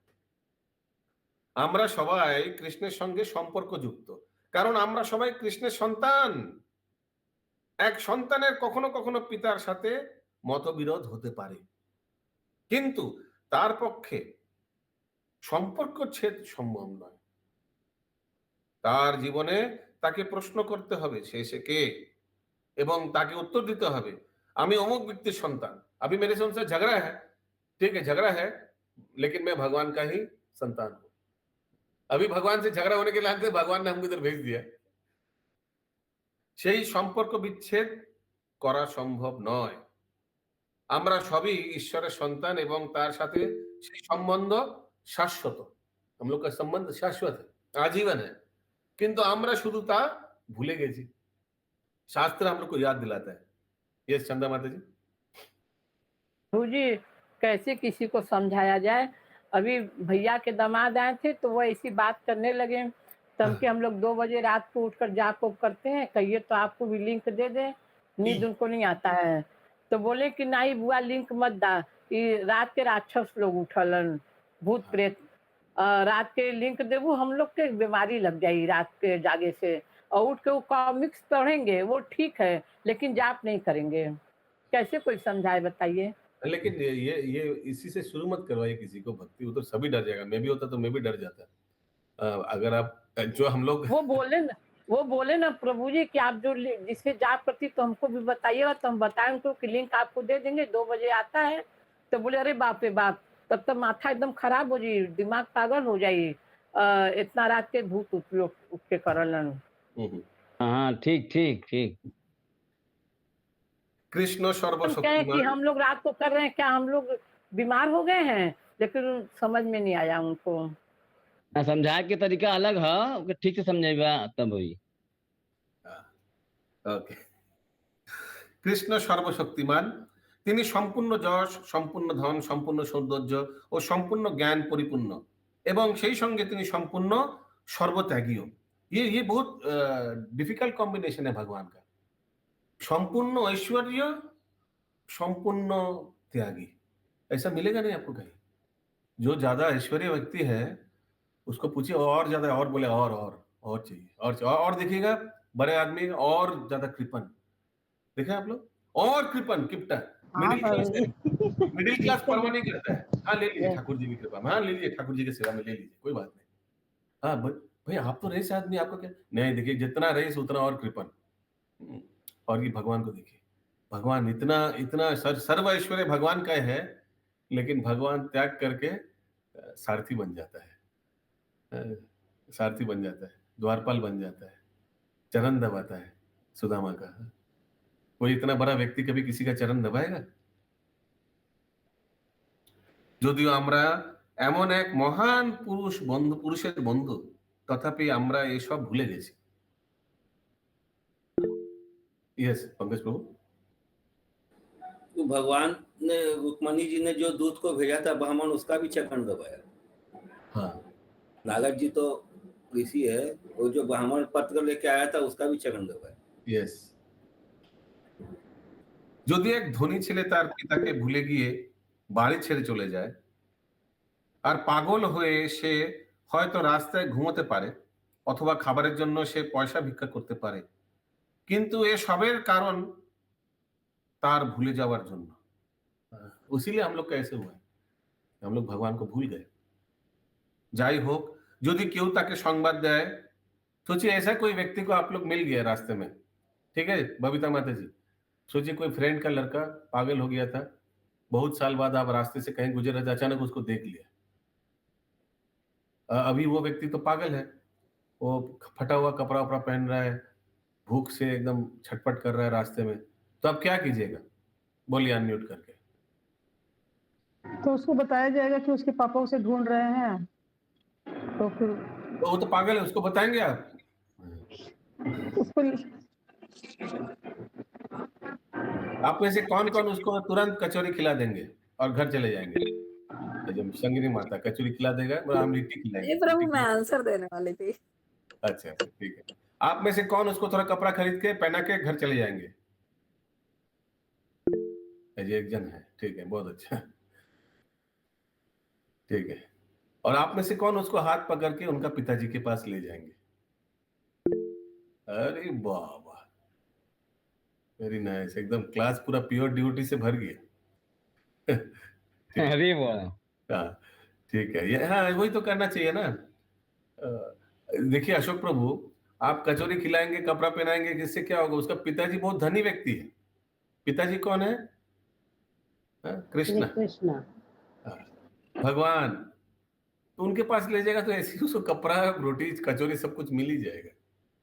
আমরা সবাই কৃষ্ণের সঙ্গে সম্পর্কযুক্ত, কারণ আমরা সবাই কৃষ্ণের সন্তান। এক সন্তানের কখনো কখনো পিতার সাথে মতবিরোধ হতে পারে, কিন্তু তার পক্ষে সম্পর্ক ছেদ সম্ভব নয়। তার জীবনে তাকে প্রশ্ন করতে হবে সে কে, এবং তাকে উত্তর দিতে হবে আমি অমুক ব্যক্তির সন্তান। अभी मेरे से उनसे झगड़ा है, ठीक है झगड़ा है, लेकिन मैं भगवान का ही संतान हूं। अभी भगवान से झगड़ा होने के लायक भगवान ने हमको इधर भेज दिया। সেই সম্পর্ক বিচ্ছেদ করা সম্ভব নয়। আমরা সবই ঈশ্বরের সন্তান এবং তার সাথে সেই সম্বন্ধ শাশ্বত। हम लोग का संबंध शाश्वत है, आजीवन है, किंतु আমরা শুধু তা ভুলে গেছি। शास्त्र हम लोग को याद दिलाता है। ये चंदा माता जी। प्रभु जी कैसे किसी को समझाया जाए? अभी भैया के दामाद आए थे तो वो ऐसी बात करने लगे तब कि हम लोग 2 बजे रात को उठकर जाप करते हैं, कहिए तो आपको भी लिंक दे दे, नींद उनको नहीं आता है। तो बोले कि नहीं बुआ लिंक मत दा, ये रात के राक्षस लोग उठलन, भूत प्रेत, रात के लिंक देबू हम लोग के बीमारी लग जाएगी रात के जागे से, और उठ के वो कॉमिक्स पढ़ेंगे वो ठीक है, लेकिन जाप नहीं करेंगे। कैसे कोई समझाए बताइए? लेकिन ये इसी से शुरू मत करवाइए किसी को भक्ति, वो तो सभी डर जाएगा। मैं भी होता तो मैं भी डर जाता। अगर आप जो हम लोग वो बोले ना प्रभु जी कि आप जो जिससे जाप करती तो हमको भी बताइएगा, तो हम बताएं उनको कि लिंक आपको दे देंगे, 2 बजे आता है। तो बोले अरे बाप रे बाप, तब तो माथा एकदम खराब हो जाए, दिमाग पागल हो जाए, इतना रात के भूत उठ के करलन। हाँ ठीक ठीक ठीक। कृष्ण कि सर्वशक्तिमान। हम लोग रात को कर रहे हैं, क्या हम लोग बीमार हो गए हैं? लेकिन समझ में नहीं आया उनको। समझाए के तरीका अलग है, ओके ठीक से समझेगा तब हुई। ओके। কৃষ্ণ সর্বশক্তিমান, তিনি সম্পূর্ণ যশ, সম্পূর্ণ ধন, সম্পূর্ণ সৌন্দর্য ও সম্পূর্ণ জ্ঞান পরিপূর্ণ, এবং সেই সঙ্গে তিনি সম্পূর্ণ সর্বত্যাগীও। ये बहुत डिफिकल्ट कॉम्बिनेशन है भगवान का। संपूर्ण ऐश्वर्य, संपूर्ण त्यागी, ऐसा मिलेगा नहीं आपको कहीं। जो ज्यादा ऐश्वर्य व्यक्ति है उसको पूछिए और ज्यादा, और बोले और चाहिए, और देखिएगा बड़े आदमी और ज्यादा कृपण, देखे आप लोग, और कृपण किप्टा। मिडिल क्लास परवाह नहीं करता है। हाँ ले लीजिए ठाकुर जी की कृपा में, हाँ ले लीजिए ठाकुर जी की सेवा में ले लीजिए, कोई बात नहीं। हाँ भाई आप तो रईस आदमी, आपको क्या नहीं, देखिए जितना रईस उतना और कृपण। और ये भगवान को देखिए, भगवान इतना सर्व ऐश्वर्य भगवान का है, लेकिन भगवान त्याग करके सारथी बन जाता है, सारथी बन जाता है, द्वारपाल बन जाता है, चरण दबाता है सुदामा का। कोई इतना बड़ा व्यक्ति कभी किसी का चरण दबाएगा? যদিও আমরা এমন এক মহান পুরুষের বন্ধু, তথাপি আমরা এসব ভুলে গেছি। यस पंकज प्रभु। तो भगवान ने, रुक्मणी जी ने जो दूत को भेजा था ब्राह्मण, उसका भी चक्कर दबाया। हाँ। नारद जी तो ऋषि है, वो जो ब्राह्मण पत्र लेके आया था उसका भी चरण दबाए। यस, যদি এক ধনী ছেলে তার পিতাকে ভুলে গিয়ে বাড়ি ছেড়ে চলে যায় আর পাগল হয়ে সে হয়তো রাস্তায় ঘুমোতে পারে অথবা খাবারের জন্য সে পয়সা ভিক্ষা করতে পারে, কিন্তু এ সবের কারণ তার ভুলে যাওয়ার জন্য। उसीलिए हम लोग कैसे हुए, हम लोग भगवान को भूल गए। যাই হোক, যদি কেউ তাকে সংবাদ দেয়, सोचिए ऐसा कोई व्यक्ति को आप लोग मिल गया रास्ते में, ठीक है बबीता माता जी, सोचिए कोई फ्रेंड का लड़का पागल हो गया था, बहुत साल बाद आप रास्ते से कहीं गुजर रहे थे, अचानक उसको देख लिया। अभी वो व्यक्ति तो पागल है, वो फटा हुआ कपड़ा वपड़ा पहन रहा है, भूख से एकदम छटपट कर रहा है रास्ते में, तो आप क्या कीजिएगा? बोलिए अनम्यूट करके। तो उसको बताया जाएगा कि उसके पापा उसे ढूंढ रहे हैं, तो फिर तो वो तो पागल है, उसको बताएंगे आप? उसको आप में से कौन कौन उसको तुरंत कचौरी खिला देंगे और घर चले जाएंगे? जब संगिनी माता कचौरी खिला देगा, हम लिट्टी खिलाएंगे। नहीं प्रभु, मैं आंसर देने वाली थी। अच्छा ठीक है, आप में से कौन उसको थोड़ा कपड़ा खरीद के पहना के घर चले जाएंगे? ये एक जन है, ठीक है, बहुत अच्छा, ठीक है। और आप में से कौन उसको हाथ पकड़ के उनका पिताजी के पास ले जाएंगे? अरे बाबा, वेरी नाइस, एकदम क्लास पूरा प्योर ड्यूटी से भर गया। अरे वाह, हाँ ठीक है, ये हाँ वही तो करना चाहिए ना। देखिए अशोक प्रभु, आप कचौरी खिलाएंगे, कपड़ा पहनाएंगे, जिससे क्या होगा? उसका पिताजी बहुत धनी व्यक्ति है। पिताजी कौन है? कृष्ण, कृष्ण, भगवान, तो उनके पास ले जाएगा तो ऐसे ही उसको कपड़ा, रोटी, कचौरी सब कुछ मिल ही जाएगा,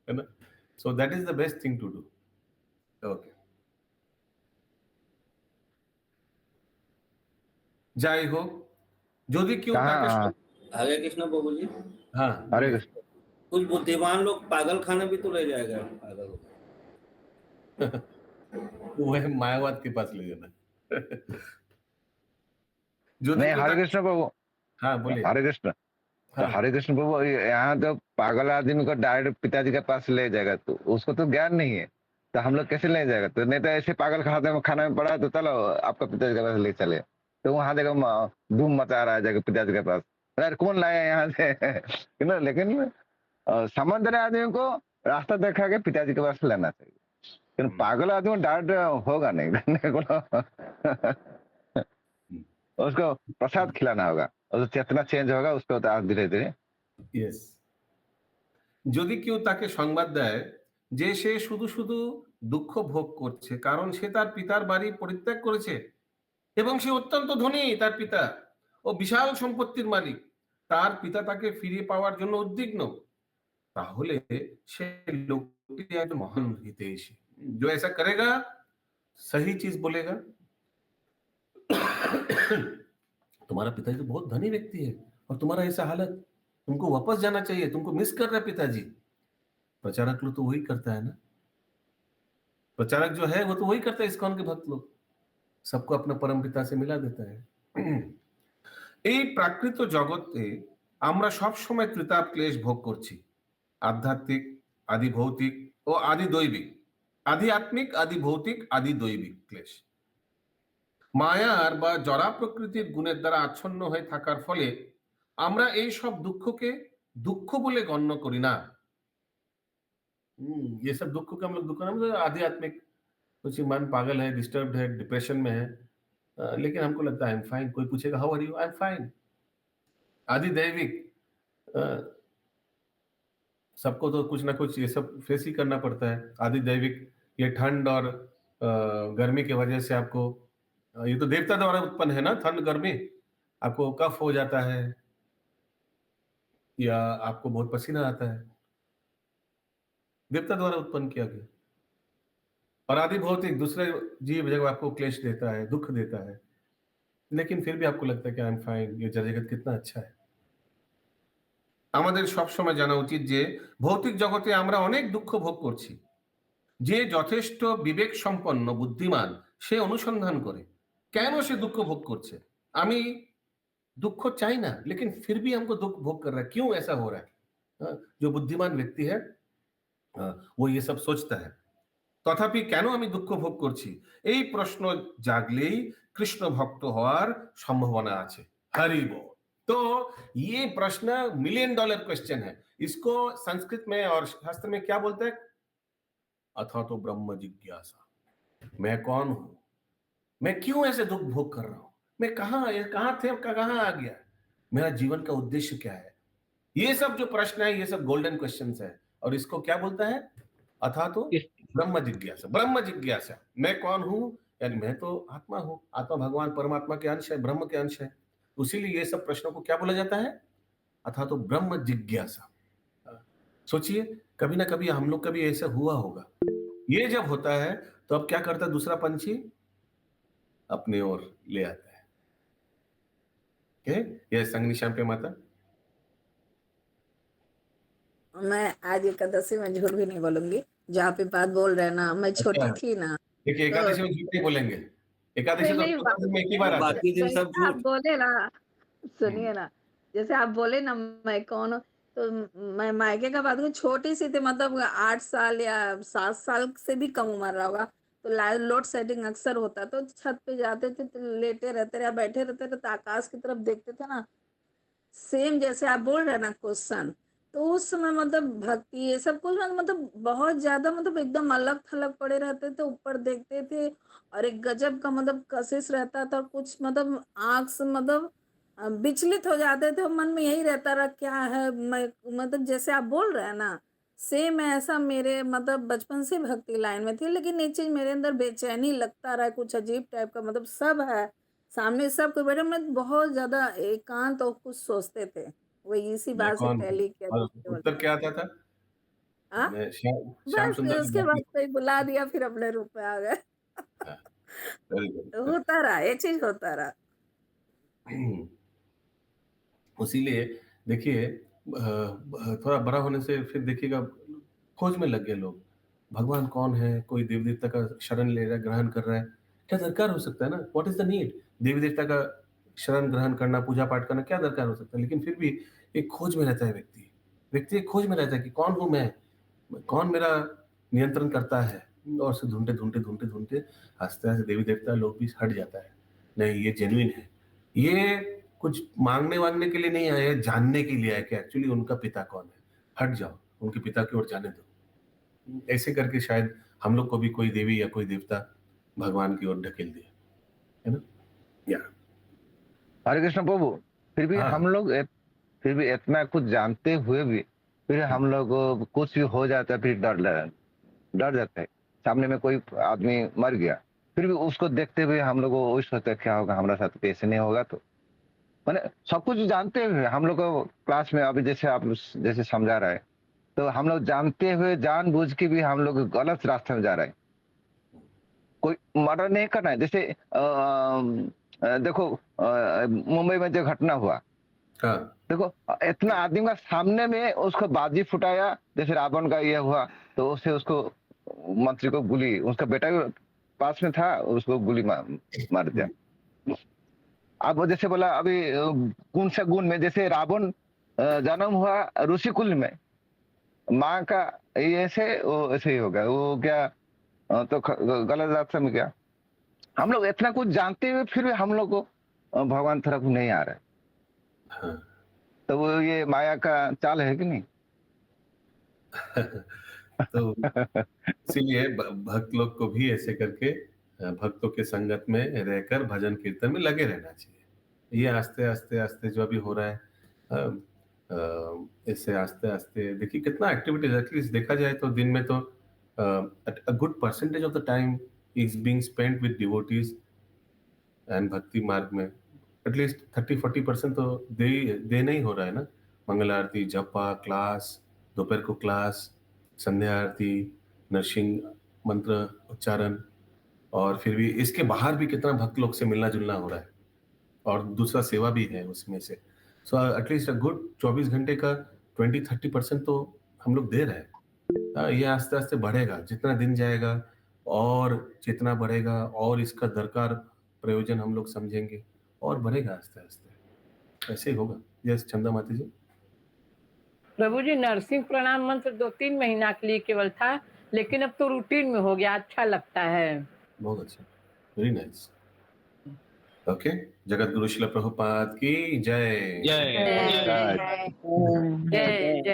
है ना? So that is the best thing to do. Okay, যাই হোক, যদি কেউ তাকে हरे कृष्ण प्रभु जी। हाँ हरे कृष्ण। कुछ बुद्धिमान लोग पागल खाने भी तो ले जाएगा पागल वो है मायावाद के पास ले जाना। जो नहीं, हरे कृष्ण प्रभु। हाँ बोलिए। हरे कृष्ण। हाँ। हरे कृष्ण प्रभु, यहाँ तो पागल आदमी को डायरेक्ट पिताजी के पास ले जाएगा, तो उसको तो ज्ञान नहीं है, तो हम लोग कैसे ले जाएगा? तो नहीं तो ऐसे पागल खाना में पड़ा तो चलो आपका पिताजी के पास ले चले, तो वहां देखो धूम मचा रहा है जाकर पिताजी के पास, अरे कौन लाया यहाँ से ना। लेकिन समझदार आदमी को रास्ता देखा के पिताजी के पास लेना चाहिए, लेकिन पागल आदमी डायरेक्ट होगा नहीं। उसको प्रसाद खिलाना होगा, और चेतना चेंज होगा उसको धीरे धीरे। यस, যদি কেউ তাকে সংবাদ দেয় যে সে শুধু শুধু দুঃখ ভোগ করছে কারণ সে তার পিতার বাড়ি পরিত্যাগ করেছে এবং সে অত্যন্ত ধনী, তার পিতা ও বিশাল সম্পত্তির মালিক, তার পিতা তাকে ফিরিয়ে পাওয়ার জন্য উদ্বিগ্ন, তাহলে সে লোকটি একজন মহান হিতৈষী। जो ऐसा करेगा, सही चीज बोलेगा, तुम्हारा पिताजी तो बहुत धनी व्यक्ति है और तुम्हारा ऐसा हालत, तुमको वापस जाना चाहिए, तुमको मिस कर रहा है पिताजी। प्रचारक लोग तो वही करता है ना, प्रचारक जो है वो तो वही करता है, इस्कॉन के भक्त लोग सबको अपना परम पिता से मिला देता है। এই প্রাকৃত জগতে আমরা সব সময় ত্রিতাপ ক্লেশ ভোগ করছি, আধ্যাত্মিক, আদি ভৌতিক ও আদি দৈবিক, আদি আত্মিক, আদি ভৌতিক, আদি দৈবিক ক্লেশ। মায়ার বা জড়া প্রকৃতির গুণের দ্বারা আচ্ছন্ন হয়ে থাকার ফলে আমরা এই সব দুঃখকে দুঃখ বলে গণ্য করি না। ये सब दुख को हम लोग दुख ना, आध्यात्मिक, कुछ मन पागल है, डिस्टर्ब्ड है, डिप्रेशन में है, लेकिन हमको लगता है आई एम फाइन। कोई पूछेगा how are you, I am fine. आदि दैविक, सबको तो कुछ ना कुछ ये सब फेस ही करना पड़ता है। आदि दैविक, ये ठंड और गर्मी की वजह से आपको, ये तो देवता द्वारा उत्पन्न है ना, ठंड गर्मी, आपको कफ हो जाता है या आपको बहुत पसीना आता है, देवता द्वारा उत्पन्न किया गया। और आदि भौतिक, दूसरे जीव जब आपको क्लेश देता है, दुख देता है, लेकिन फिर भी आपको लगता है कि आई एम फाइन, ये जगत कितना अच्छा है। আমাদের সব সময় জানা উচিত যে ভৌতিক জগতে আমরা অনেক দুঃখ ভোগ করছি। যে যথেষ্ট বিবেক সম্পন্ন বুদ্ধিমান সে অনুসন্ধান করে কেন সে দুঃখ ভোগ করছে। আমি দুঃখ চাই না, लेकिन फिर भी हमको दुख भोग कर रहा है, क्यों ऐसा हो रहा है? जो बुद्धिमान व्यक्ति है वो ये सब सोचता है। তথাপি কেন আমি দুঃখ ভোগ করছি এই প্রশ্ন জাগলেই কৃষ্ণ ভক্ত হওয়ার সম্ভাবনা আছে। हरि बोल। तो ये प्रश्न $1,000,000 क्वेश्चन है। इसको संस्कृत में और शास्त्र में क्या बोलते हैं? अथा तो ब्रह्म जिज्ञासा। मैं कौन हूं? मैं क्यों ऐसे दुख भोग कर रहा हूं? मैं कहां थे, कहां आ गया? मेरा जीवन का उद्देश्य क्या है? ये सब जो प्रश्न है ये सब गोल्डन क्वेश्चंस है और इसको क्या बोलता है? अथा तो ब्रह्म जिज्ञासा। ब्रह्म जिज्ञासा, मैं कौन हूं? यानी मैं तो आत्मा हूं। आत्मा भगवान परमात्मा के अंश है, ब्रह्म के अंश है। उसीलिए ये सब प्रश्नों को क्या बोला जाता है? अथा तो ब्रह्म जिज्ञासा। सोचिए कभी ना कभी हम लोग का भी ऐसा हुआ होगा। ये जब होता है तो अब क्या करता है दूसरा पंछी? अपने ओर ले आता है। ये संगनी श्याम पे माता। मैं आज एकादशी में झूठ भी नहीं बोलूंगी। जहाँ पे बात बोल रहे हैं ना, मैं छोटी थी ना, देखिए एकादशी में झूठ नहीं बोलेंगे। एकादशी तो नहीं, सप्ताह में एक ही बार आता है। बाकी दिन सब जैसे आप झूठ। बोले ना, सुनिए ना, जैसे आप बोले ना मैं कौन हूँ, तो मैं मायके का बात करूँ, छोटी सी थी, मतलब 8 साल या 7 साल से भी कम उम्र रहा होगा। तो लोड शेडिंग अक्सर होता, तो छत पे जाते थे, तो लेटे रहते या बैठे रहते थे, तो आकाश की तरफ देखते थे ना, सेम जैसे आप बोल रहे हैं ना क्वेश्चन। तो उस समय मतलब भक्ति ये सब कुछ मतलब बहुत ज्यादा, मतलब एकदम अलग थलग पड़े रहते थे, ऊपर देखते थे और एक गजब का मतलब कशिश रहता था। कुछ मतलब आंख से मतलब विचलित हो जाते थे, मन में यही रहता रहा क्या है। मैं मतलब जैसे आप बोल रहे हैं ना, सेम ऐसा मेरे मतलब बचपन से भक्ति लाइन में थी, लेकिन ये चीज मेरे अंदर बेचैनी लगता रहा, कुछ अजीब टाइप का, मतलब सब है सामने, सब कोई बैठे, मैं बहुत ज्यादा एकांत और कुछ सोचते थे। वही इसी मैं बात से कौन हूँ? टैली किया और केवल। उत्तर क्या आता था? हाँ, मैं श्याम बस फिर सुंदर की उसके बाद बाकी। कोई बुला दिया, फिर अपने रूप में आ गए। Very good. तो होता रहा, ये चीज होता रहा। उसीलिए देखिए थोड़ा बड़ा होने से फिर देखिएगा खोज में लग गए लोग। भगवान कौन है? कोई देवी देवता का शरण ले रहा है, ग्रहण कर रहा है, क्या दरकार हो सकता है ना? What is the need? देवी देवता का शरण ग्रहण करना, पूजा पाठ करना, क्या दरकार हो सकता है? लेकिन फिर भी एक खोज में रहता है व्यक्ति। व्यक्ति एक खोज में रहता है कि कौन हूं मैं, कौन मेरा नियंत्रण करता है। और से ढूंढते ढूंढते ढूंढते ढूंढते हंसते हंसते देवी देवता लोग भी हट जाता है। नहीं, ये जेन्युइन है। ये कुछ मांगने वांगने के लिए नहीं आया है, जानने के लिए आया कि एक्चुअली उनका पिता कौन है। हट जाओ, उनके पिता की ओर जाने दो। ऐसे करके शायद हम लोग को भी कोई देवी या कोई देवता भगवान की ओर ढकेल दिया, है ना? या हरे कृष्ण प्रभु। फिर भी हाँ। हम लोग फिर भी इतना कुछ जानते हुए भी फिर हम लोग को कुछ भी हो जाता है, फिर डर जाते हैं। सामने में कोई आदमी मर गया, फिर भी उसको देखते हुए हम लोग को वही सोचते हैं, क्या होगा हमारा साथ, कैसे नहीं होगा। तो मैंने सब कुछ जानते हुए हम लोग को क्लास में अभी जैसे आप जैसे समझा रहे हैं, तो हम लोग जानते हुए जानबूझ के भी हम लोग गलत रास्ते में जा रहे हैं। कोई मर्डर नहीं करना है। जैसे देखो मुंबई में जो घटना हुआ, हाँ। देखो इतना आदमी का सामने में उसको बाजी फुटाया, जैसे रावण का ये हुआ, तो उससे उसको मंत्री को गोली, उसका बेटा भी पास में था, उसको गोली मार दिया। अब वो जैसे बोला अभी गुण से गुण में, जैसे रावण जन्म हुआ ऋषि कुल में, माँ का ये से वो ऐसे ही होगा, वो क्या तो गलत रास्ते में गया। हम लोग इतना कुछ जानते हुए फिर भी हम लोग को भगवान तरफ नहीं आ रहा है। हाँ। तो वो ये माया का चाल है कि नहीं? तो इसीलिए भक्त लोग को भी ऐसे करके भक्तों के संगत में रहकर भजन कीर्तन में लगे रहना चाहिए। ये आस्ते आस्ते आस्ते जो अभी हो रहा है, इससे आस्ते आस्ते देखिए कितना एक्टिविटीज, एटलीस्ट देखा जाए तो दिन में तो a good percentage of the time is being spent with devotees and भक्ति मार्ग में। एटलीस्ट 30-40% तो देना ही हो रहा है ना। मंगल आरती, जपा, क्लास, दोपहर को क्लास, संध्या आरती, नरसिंह मंत्र उच्चारण, और फिर भी इसके बाहर भी कितना भक्त लोग से मिलना जुलना हो रहा है, और दूसरा सेवा भी है उसमें से। सो एटलीस्ट अ गुड 24 घंटे का 20-30% तो हम लोग दे रहे हैं। ये आस्ते आस्ते बढ़ेगा, जितना दिन जाएगा और जितना बढ़ेगा, और इसका दरकार प्रयोजन हम लोग समझेंगे और बढ़ेगा आस्ते आस्ते। ऐसे ही होगा। यस चंदा माता जी। प्रभु जी नरसिंह प्रणाम मंत्र 2-3 महीना के लिए केवल था, लेकिन अब तो रूटीन में हो गया, अच्छा लगता है। बहुत अच्छा, very nice. Okay, Jagat Guru Srila Prabhupada की जय। जय जय जय जय।